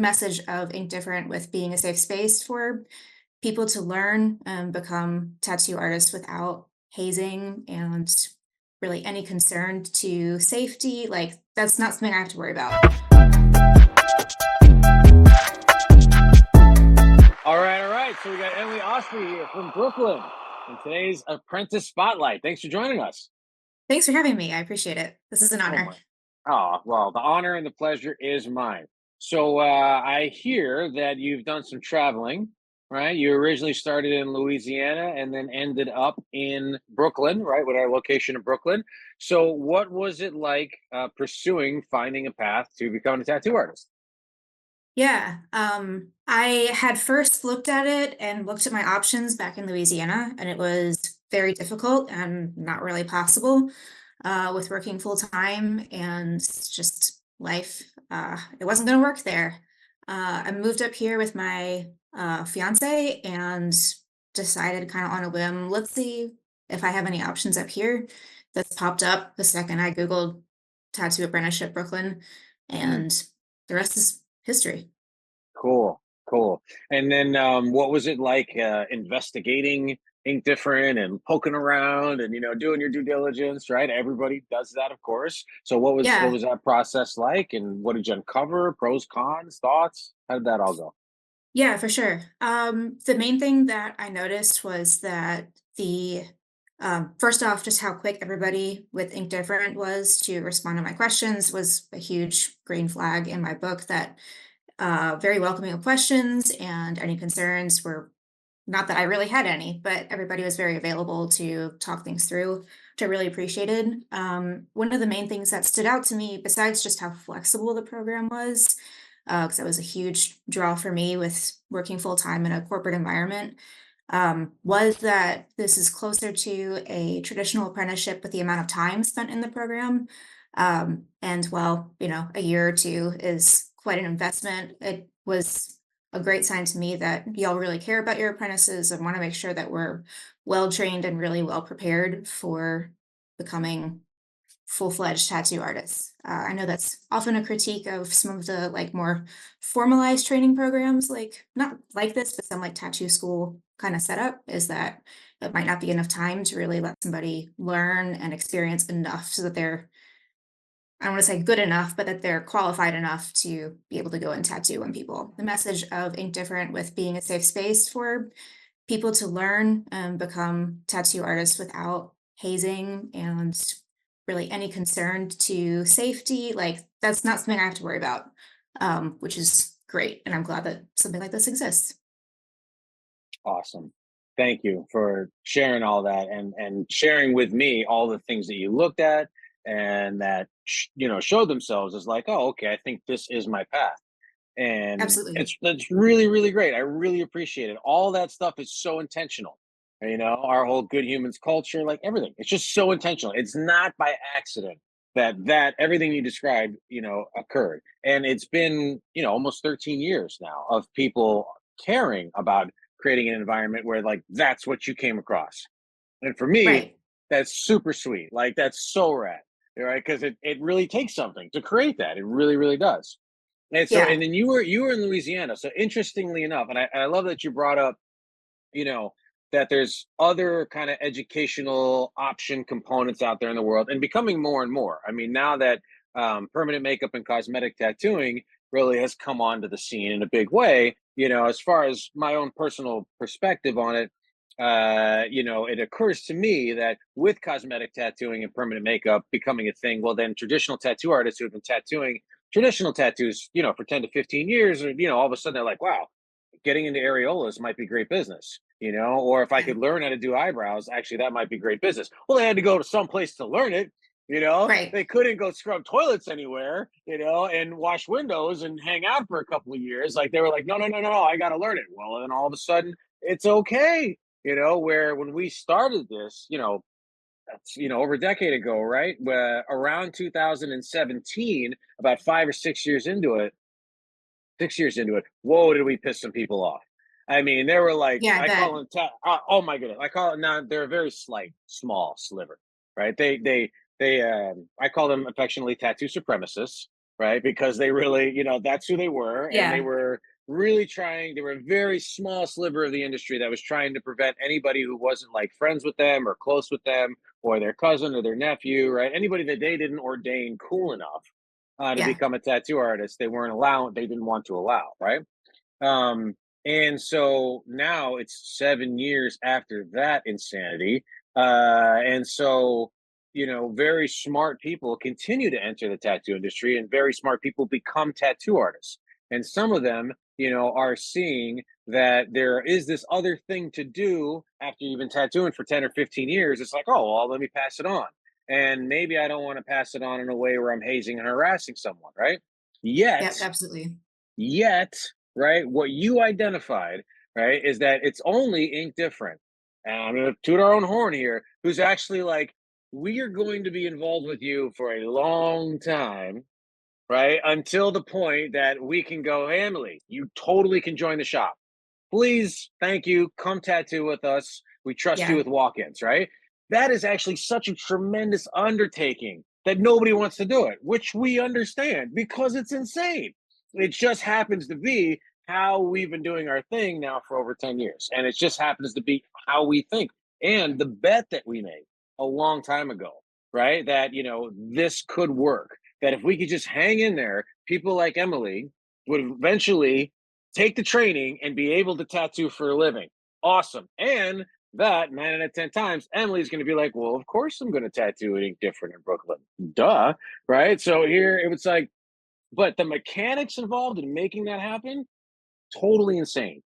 message of Ink Different with being a safe space for people to learn and become tattoo artists without hazing and really any concern to safety. Like, that's not something I have to worry about. All right, all right. So we got Emily Osprey here from Brooklyn in today's Apprentice Spotlight. Thanks for joining us. Thanks for having me. I appreciate it. This is an Oh honor. my. Oh, well, the honor and the pleasure is mine. So I hear that you've done some traveling, right? You originally started in Louisiana and then ended up in Brooklyn, right? With our location in Brooklyn. So what was it like pursuing finding a path to becoming a tattoo artist? Yeah, I had first looked at it and looked at my options back in Louisiana, and it was very difficult and not really possible with working full time and just life. It wasn't going to work there. I moved up here with my fiance and decided kind of on a whim, let's see if I have any options up here. That's popped up the second I Googled Tattoo Apprenticeship Brooklyn, Hmm. and the rest is history. Cool, cool. And then, what was it like investigating Ink Different and poking around and doing your due diligence, right? Everybody does that, of course. So what Yeah, was that process like, and what did you uncover? Pros, cons, thoughts? How did that all go? yeah, for sure. The main thing that I noticed was that the first off, just how quick everybody with Ink Different was to respond to my questions was a huge green flag in my book. That very welcoming of questions and any concerns were not that I really had any, but everybody was very available to talk things through, which I really appreciated. One of the main things that stood out to me, besides just how flexible the program was, because that was a huge draw for me with working full time in a corporate environment, was that this is closer to a traditional apprenticeship with the amount of time spent in the program. And while, a year or two is quite an investment, it was a great sign to me that y'all really care about your apprentices and want to make sure that we're well trained and really well prepared for becoming full-fledged tattoo artists. I know that's often a critique of some of the like more formalized training programs, like not like this, but some like tattoo school kind of setup is that it might not be enough time to really let somebody learn and experience enough so that they're, I don't want to say good enough, but that they're qualified enough to be able to go and tattoo on people. The message of Ink Different with being a safe space for people to learn and become tattoo artists without hazing and really any concern to safety. Like, that's not something I have to worry about, which is great. And I'm glad that something like this exists. Awesome. Thank you for sharing all that and sharing with me all the things that you looked at and that showed themselves as like, oh, okay, I think this is my path. And Absolutely. it's really, really great. I really appreciate it. All that stuff is so intentional. Our whole good humans culture, like everything, it's just so intentional. It's not by accident that everything you described, occurred. And it's been, almost 13 years now of people caring about creating an environment where like that's what you came across. And for me, Right. that's super sweet. Like that's so rad. Right. Because it really takes something to create that. It really, really does. And so, Yeah. and then you were in Louisiana. So interestingly enough, and I love that you brought up, you know, that there's other kind of educational option components out there in the world and becoming more and more. I mean, now that permanent makeup and cosmetic tattooing really has come onto the scene in a big way, as far as my own personal perspective on it, it occurs to me that with cosmetic tattooing and permanent makeup becoming a thing, well, then traditional tattoo artists who have been tattooing traditional tattoos, for 10 to 15 years, or, all of a sudden they're like, wow, getting into areolas might be great business, or if I Yeah. could learn how to do eyebrows, actually, that might be great business. Well, they had to go to some place to learn it. Right. They couldn't go scrub toilets anywhere, and wash windows and hang out for a couple of years. Like they were like, no, no, no, no, no, I got to learn it. Well, then all of a sudden it's okay, where when we started this, that's, over a decade ago, right? Where around 2017, about 5 or 6 years into it, 6 years into it, whoa, did we piss some people off? I mean, they were like, Yeah, I I call bet. them, oh my goodness, I call it now. They're a very slight, small sliver, right? I call them affectionately tattoo supremacists, right? Because they really, that's who they were, and they Yeah. were really trying. They were a very small sliver of the industry that was trying to prevent anybody who wasn't like friends with them or close with them or their cousin or their nephew, right? Anybody that they didn't ordain cool enough to Yeah. become a tattoo artist, they weren't allowed. They didn't want to allow, right? Um, and so now it's 7 years after that insanity. And so, very smart people continue to enter the tattoo industry, and very smart people become tattoo artists. And some of them, are seeing that there is this other thing to do after you've been tattooing for 10 or 15 years. It's like, oh, well, let me pass it on. And maybe I don't want to pass it on in a way where I'm hazing and harassing someone, right? Yet, Yep, absolutely. Yet, right, what you identified, right, is that it's only ink different. And I'm going to toot our own horn here, who's actually like, we are going to be involved with you for a long time, right? Until the point that we can go, hey, Emily, you totally can join the shop. Please, thank you. Come tattoo with us. We trust you Yeah. with walk ins, right? That is actually such a tremendous undertaking that nobody wants to do it, which we understand because it's insane. It just happens to be how we've been doing our thing now for over 10 years. And it just happens to be how we think. And the bet that we made a long time ago, right? That, this could work. That if we could just hang in there, people like Emily would eventually take the training and be able to tattoo for a living. Awesome. And that 9 out of 10 times, Emily's going to be like, well, of course I'm going to tattoo it ink different in Brooklyn. Duh. Right. So here it was like, but the mechanics involved in making that happen, totally insane.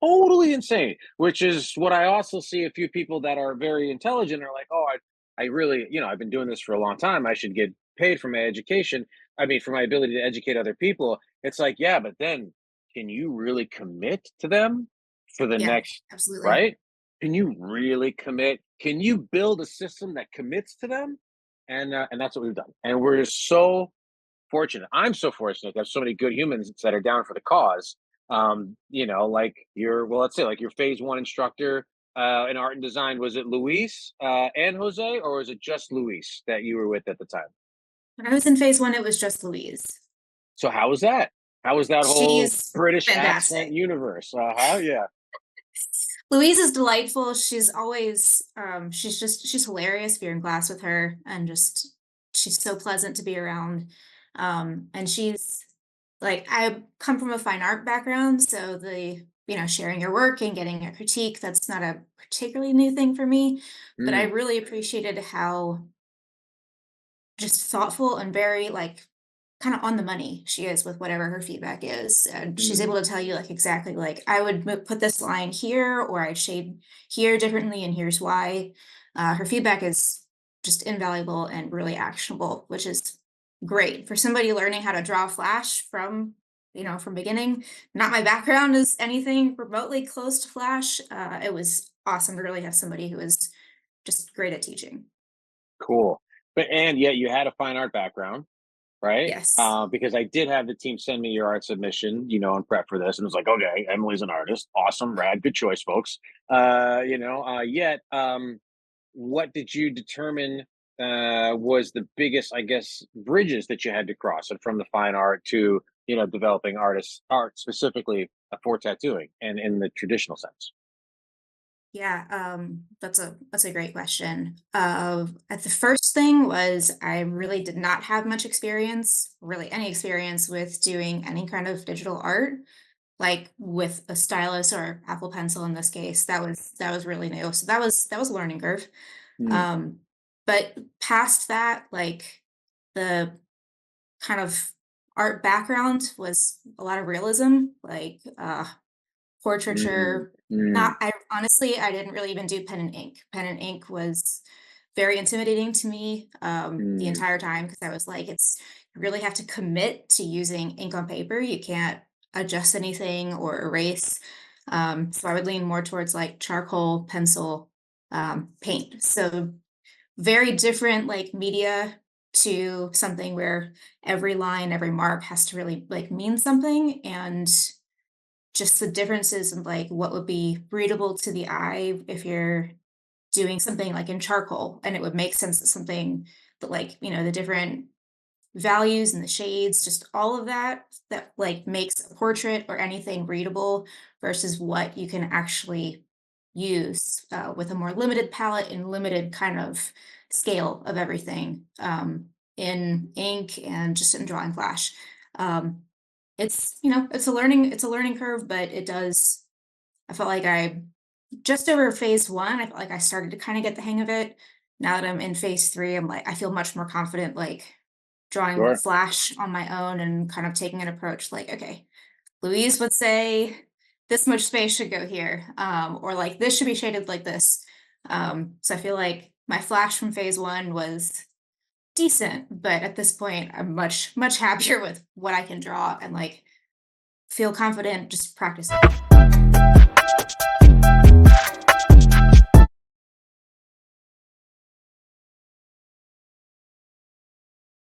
Totally insane. Which is what I also see a few people that are very intelligent are like, oh, I really, I've been doing this for a long time. I should get paid for my education. I mean, for my ability to educate other people. It's like, yeah, but then can you really commit to them for the Yeah, next, absolutely. right? Can you really commit? Can you build a system that commits to them? And that's what we've done. And we're just so fortunate. I'm so fortunate to have so many good humans that are down for the cause. Like well, let's say like your phase one instructor in art and design, was it Luis and Jose, or was it just Luis that you were with at the time? When I was in phase one, it was just Louise. So how was that? How was that whole She's British accent fantastic. universe? Uh-huh, yeah. Louise is delightful. She's always she's hilarious if you're in class with her, and just she's so pleasant to be around. And she's like, I come from a fine art background, so the sharing your work and getting a critique, that's not a particularly new thing for me, but I Mm, really appreciated how just thoughtful and very like kind of on the money she is with whatever her feedback is. And she's able mm, to tell you like exactly like I would put this line here or I'd shade here differently and here's why. Her feedback is just invaluable and really actionable, which is great for somebody learning how to draw Flash from from beginning. Not my background is anything remotely close to Flash. It was awesome to really have somebody who was just great at teaching. cool. But and yet you had a fine art background, right? Yes. Because I did have the team send me your art submission, in prep for this, and it was like, okay, Emily's an artist, awesome, rad, good choice, folks. Yet, what did you determine was the biggest, I guess, bridges that you had to cross, and from the fine art to developing artist art specifically for tattooing and in the traditional sense? Yeah, that's a great question. The first thing was I really did not have much experience, really any experience with doing any kind of digital art, like with a stylus or Apple Pencil in this case. That was really new. So that was a learning curve. Mm, Um, but past that, like the kind of art background was a lot of realism, like mm, portraiture. mm, Not I honestly, I didn't really even do pen and ink. Pen and ink was very intimidating to me, the mm, entire time because I was like, it's you really have to commit to using ink on paper. You can't adjust anything or erase. So I would lean more towards like charcoal, pencil, paint. So very different like media to something where every line, every mark has to really like mean something and just the differences in like what would be readable to the eye if you're doing something like in charcoal and it would make sense that something that like the different values and the shades, just all of that that like makes a portrait or anything readable versus what you can actually use with a more limited palette and limited kind of scale of everything in ink and just in drawing flash. Um, it's it's a learning curve, but it does. I felt like I just over phase one, I felt like I started to kind of get the hang of it. Now that I'm in phase three, I'm like I feel much more confident, like drawing Sure. flash on my own and kind of taking an approach like, okay, Louise would say this much space should go here, or like this should be shaded like this. So I feel like my flash from phase one was decent, but at this point, I'm much, much happier with what I can draw and like feel confident just practicing.